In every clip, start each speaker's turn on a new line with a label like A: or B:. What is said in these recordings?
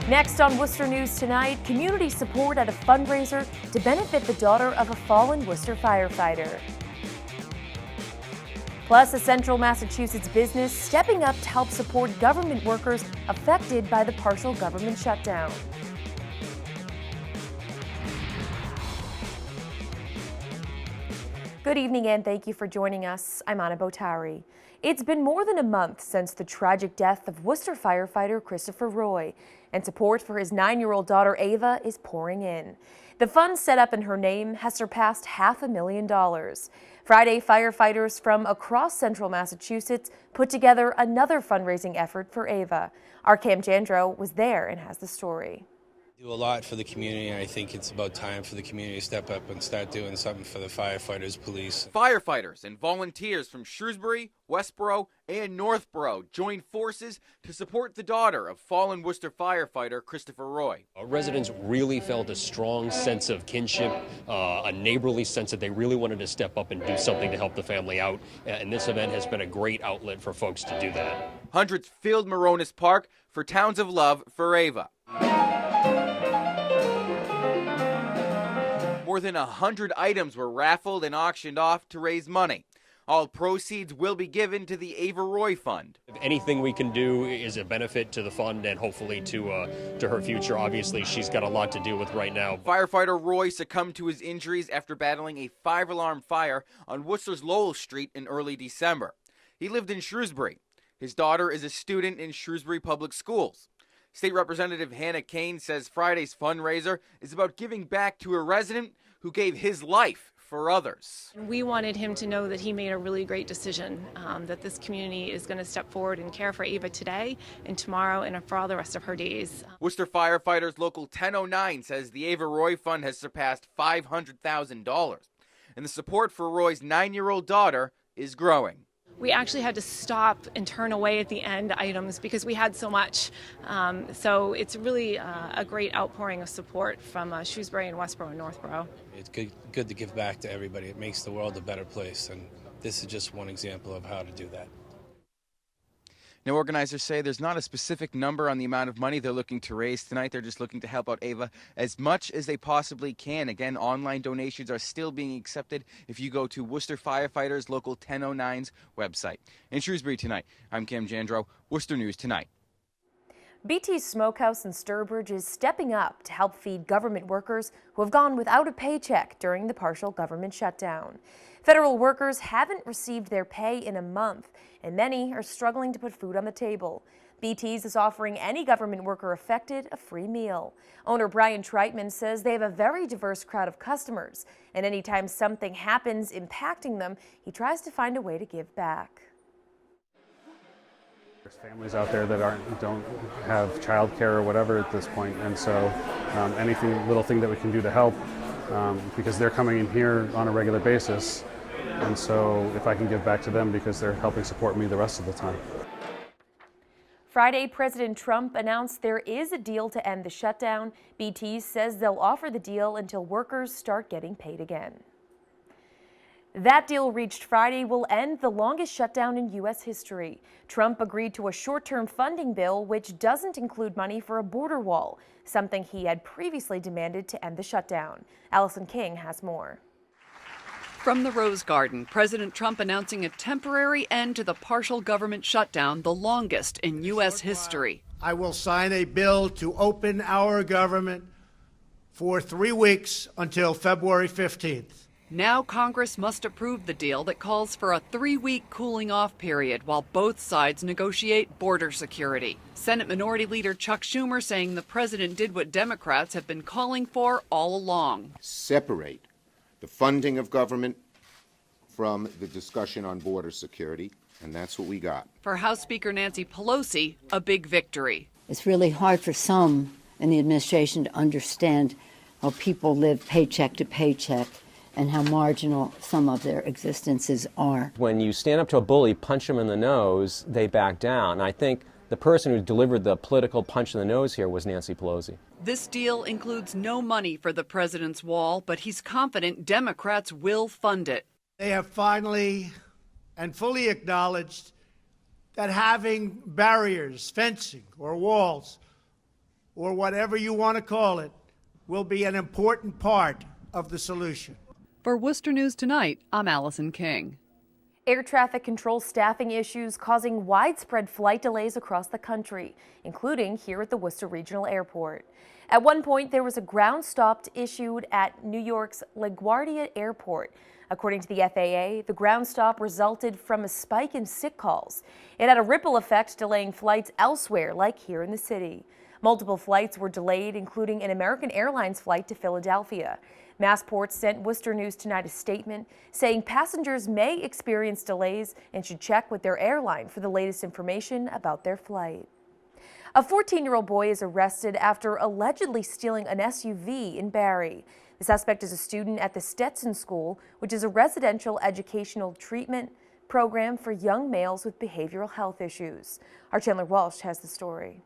A: Next on Worcester News Tonight, community support at a fundraiser to benefit the daughter of a fallen Worcester firefighter. Plus, a central Massachusetts business stepping up to help support government workers affected by the partial government shutdown. Good evening and thank you for joining us. I'm Anna Botari. It's been more than a month since the tragic death of Worcester firefighter Christopher Roy, and support for his 9-year-old daughter Ava is pouring in. The fund set up in her name has surpassed $500,000. Friday, firefighters from across central Massachusetts put together another fundraising effort for Ava. Our Cam Jandro was there and has the story.
B: Do a lot for the community, and I think it's about time for the community to step up and start doing something for the firefighters, police.
C: Firefighters and volunteers from Shrewsbury, Westboro, and Northborough joined forces to support the daughter of fallen Worcester firefighter Christopher Roy.
D: Residents really felt a strong sense of kinship, a neighborly sense that they really wanted to step up and do something to help the family out, and this event has been a great outlet for folks to do that.
C: Hundreds filled Moronis Park for Towns of Love for Ava. More than 100 items were raffled and auctioned off to raise money. All proceeds will be given to the Ava Roy Fund.
D: If anything we can do is a benefit to the fund and hopefully to her future. Obviously, she's got a lot to deal with right now.
C: Firefighter Roy succumbed to his injuries after battling a 5-alarm fire on Worcester's Lowell Street in early December. He lived in Shrewsbury. His daughter is a student in Shrewsbury Public Schools. State Representative Hannah Kane says Friday's fundraiser is about giving back to a resident who gave his life for others.
E: We wanted him to know that he made a really great decision, that this community is going to step forward and care for Ava today and tomorrow and for all the rest of her days.
C: Worcester Firefighters Local 1009 says the Ava Roy Fund has surpassed $500,000, and the support for Roy's 9-year-old daughter is growing.
E: We actually had to stop and turn away at the end items because we had so much. So it's really a great outpouring of support from Shrewsbury and Westboro and Northborough.
B: It's good to give back to everybody. It makes the world a better place, and this is just one example of how to do that.
C: Now, organizers say there's not a specific number on the amount of money they're looking to raise tonight. They're just looking to help out Ava as much as they possibly can. Again, online donations are still being accepted if you go to Worcester Firefighters Local 1009's website. In Shrewsbury tonight, I'm Cam Jandro, Worcester News Tonight.
A: Beatty Smokehouse in Sturbridge is stepping up to help feed government workers who have gone without a paycheck during the partial government shutdown. Federal workers haven't received their pay in a month, and many are struggling to put food on the table. Beatty's is offering any government worker affected a free meal. Owner Brian Treitman says they have a very diverse crowd of customers, and anytime something happens impacting them, he tries to find a way to give back.
F: There's families out there that don't have childcare or whatever at this point, and so little thing that we can do to help, because they're coming in here on a regular basis, and so if I can give back to them because they're helping support me the rest of the time.
A: Friday, President Trump announced there is a deal to end the shutdown. BT says they'll offer the deal until workers start getting paid again. That deal reached Friday will end the longest shutdown in U.S. history. Trump agreed to a short-term funding bill which doesn't include money for a border wall, something he had previously demanded to end the shutdown. Allison King has more.
G: From the Rose Garden, President Trump announcing a temporary end to the partial government shutdown, the longest in U.S. history.
H: I will sign a bill to open our government for 3 weeks until February 15th.
G: Now Congress must approve the deal that calls for a 3-week cooling-off period while both sides negotiate border security. Senate Minority Leader Chuck Schumer saying the president did what Democrats have been calling for all along.
I: Separate the funding of government from the discussion on border security, and that's what we got.
G: For House Speaker Nancy Pelosi, a big victory.
J: It's really hard for some in the administration to understand how people live paycheck to paycheck and how marginal some of their existences are.
K: When you stand up to a bully, punch them in the nose, they back down. And I think the person who delivered the political punch in the nose here was Nancy Pelosi.
G: This deal includes no money for the president's wall, but he's confident Democrats will fund it.
H: They have finally and fully acknowledged that having barriers, fencing, or walls or whatever you want to call it, will be an important part of the solution.
G: For Worcester News Tonight, I'm Allison King.
A: Air traffic control staffing issues causing widespread flight delays across the country, including here at the Worcester Regional Airport. At one point, there was a ground stop issued at New York's LaGuardia Airport. According to the FAA, the ground stop resulted from a spike in sick calls. It had a ripple effect, delaying flights elsewhere, like here in the city. Multiple flights were delayed, including an American Airlines flight to Philadelphia. Massport sent Worcester News Tonight a statement saying passengers may experience delays and should check with their airline for the latest information about their flight. A 14-year-old boy is arrested after allegedly stealing an SUV in Barrie. The suspect is a student at the Stetson School, which is a residential educational treatment program for young males with behavioral health issues. Our Chandler Walsh has the story.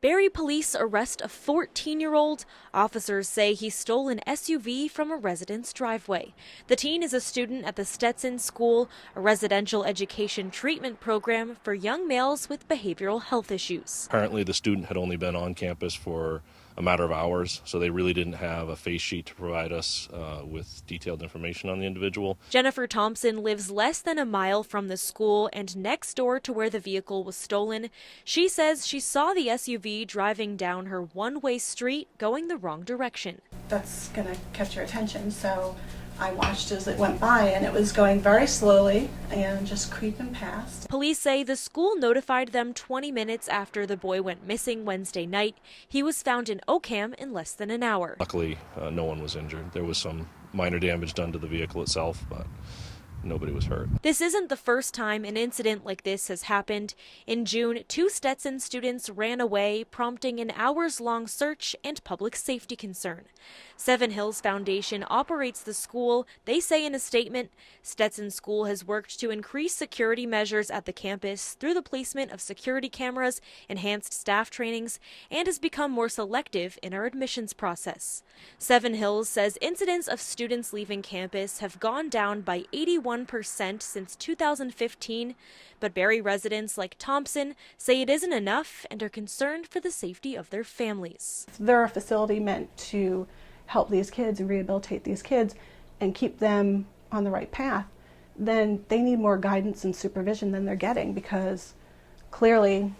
L: Barrie police arrest a 14-year-old. Officers say he stole an SUV from a resident's driveway. The teen is a student at the Stetson School, a residential education treatment program for young males with behavioral health issues.
M: Apparently, the student had only been on campus for a matter of hours, so they really didn't have a face sheet to provide us with detailed information on the individual.
L: Jennifer Thompson lives less than a mile from the school and next door to where the vehicle was stolen. She says she saw the SUV driving down her one-way street going the wrong direction.
N: That's going to catch your attention, so I watched as it went by, and it was going very slowly and just creeping past.
L: Police say the school notified them 20 minutes after the boy went missing Wednesday night. He was found in Oakham in less than an hour.
M: Luckily, no one was injured. There was some minor damage done to the vehicle itself, but nobody was hurt.
L: This isn't the first time an incident like this has happened. In June, 2 Stetson students ran away, prompting an hours-long search and public safety concern. Seven Hills Foundation operates the school. They say in a statement, Stetson School has worked to increase security measures at the campus through the placement of security cameras, enhanced staff trainings, and has become more selective in our admissions process. Seven Hills says incidents of students leaving campus have gone down by 81% since 2015, but Barrie residents like Thompson say it isn't enough and are concerned for the safety of their families.
N: They're a facility meant to help these kids and rehabilitate these kids and keep them on the right path. Then they need more guidance and supervision than they're getting, because clearly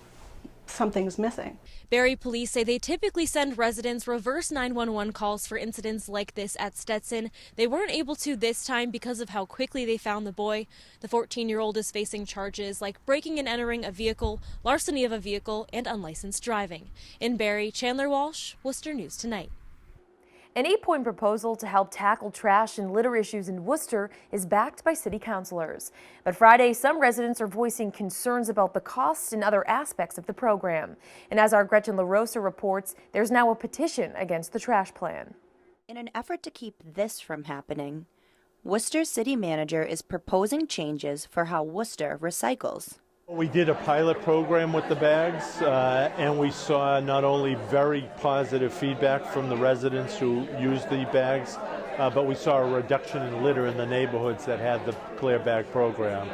N: something's missing.
L: Barrie police say they typically send residents reverse 911 calls for incidents like this at Stetson. They weren't able to this time because of how quickly they found the boy. The 14-year-old is facing charges like breaking and entering a vehicle, larceny of a vehicle, and unlicensed driving. In Barrie, Chandler Walsh, Worcester News Tonight.
A: An 8-point proposal to help tackle trash and litter issues in Worcester is backed by city councilors. But Friday, some residents are voicing concerns about the costs and other aspects of the program. And as our Gretchen LaRosa reports, there's now a petition against the trash plan.
O: In an effort to keep this from happening, Worcester City Manager is proposing changes for how Worcester recycles.
P: We did a pilot program with the bags, and we saw not only very positive feedback from the residents who used the bags, but we saw a reduction in litter in the neighborhoods that had the clear bag program.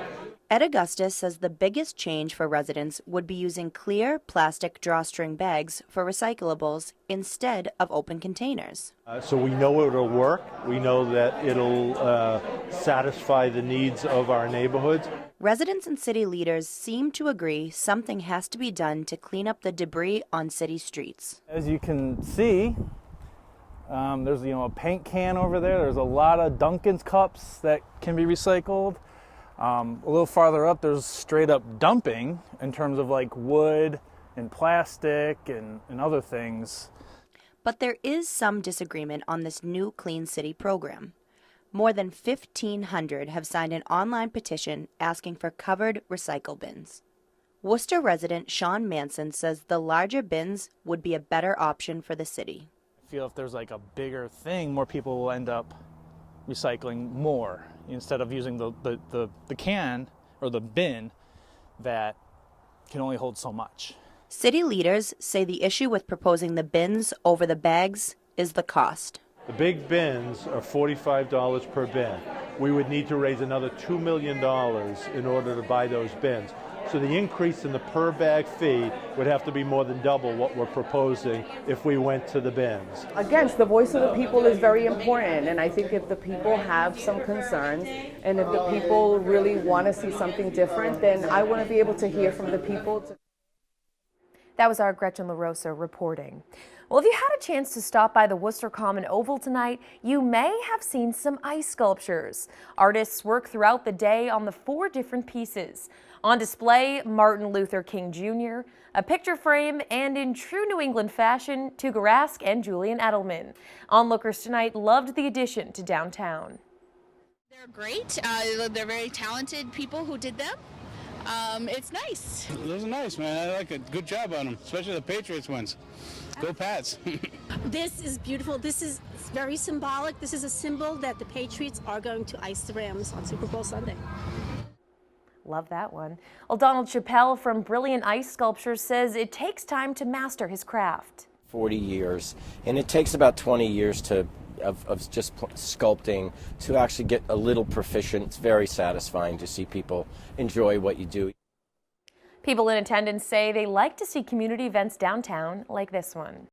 O: Ed Augustus says the biggest change for residents would be using clear plastic drawstring bags for recyclables instead of open containers.
P: So we know it'll work. We know that it'll satisfy the needs of our neighborhoods.
O: Residents and city leaders seem to agree something has to be done to clean up the debris on city streets.
Q: As you can see, there's a paint can over there. There's a lot of Dunkin's cups that can be recycled. A little farther up, there's straight up dumping in terms of like wood and plastic and other things.
O: But there is some disagreement on this new Clean City program. More than 1,500 have signed an online petition asking for covered recycle bins. Worcester resident Sean Manson says the larger bins would be a better option for the city.
Q: I feel if there's like a bigger thing, more people will end up recycling more instead of using the can or the bin that can only hold so much.
O: City leaders say the issue with proposing the bins over the bags is the cost.
P: The big bins are $45 per bin. We would need to raise another $2 million in order to buy those bins. So the increase in the per bag fee would have to be more than double what we're proposing if we went to the bins.
R: Again, the voice of the people is very important, and I think if the people have some concerns and if the people really want to see something different, then I want to be able to hear from the people.
A: That was our Gretchen LaRosa reporting. Well, if you had a chance to stop by the Worcester Common Oval tonight, you may have seen some ice sculptures. Artists work throughout the day on the 4 different pieces. On display, Martin Luther King Jr., a picture frame, and in true New England fashion, Tuga Rask and Julian Edelman. Onlookers tonight loved the addition to downtown.
S: They're great. They're very talented people who did them. It's nice.
T: Those are nice, man. I like it. Good job on them, especially the Patriots ones. Go Pats.
U: This is beautiful. This is very symbolic. This is a symbol that the Patriots are going to ice the Rams on Super Bowl Sunday.
A: Love that one. Well, Donald Chappelle from Brilliant Ice Sculptures says it takes time to master his craft.
V: 40 years, and it takes about 20 years of just sculpting to actually get a little proficient. It's very satisfying to see people enjoy what you do.
A: People in attendance say they like to see community events downtown like this one.